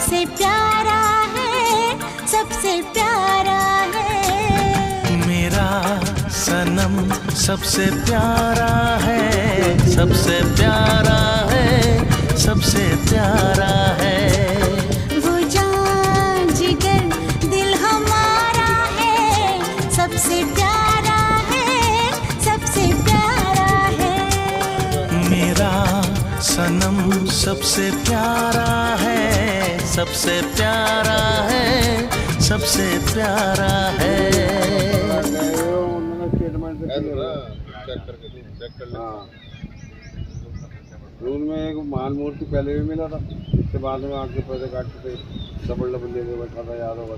सबसे प्यारा है, सबसे प्यारा है। मेरा सनम सबसे प्यारा है, सबसे प्यारा है, सबसे प्यारा है। वो जान जिगर दिल हमारा है, सबसे प्यारा है, सबसे प्यारा है। मेरा सनम सबसे प्यारा है, सबसे प्यारा है, सबसे प्यारा है। रूल में एक मान मूर्ति पहले भी मिला था, इसके बाद में आके पैसे काटते थे, डबल डबल लेके बैठा था, याद होगा।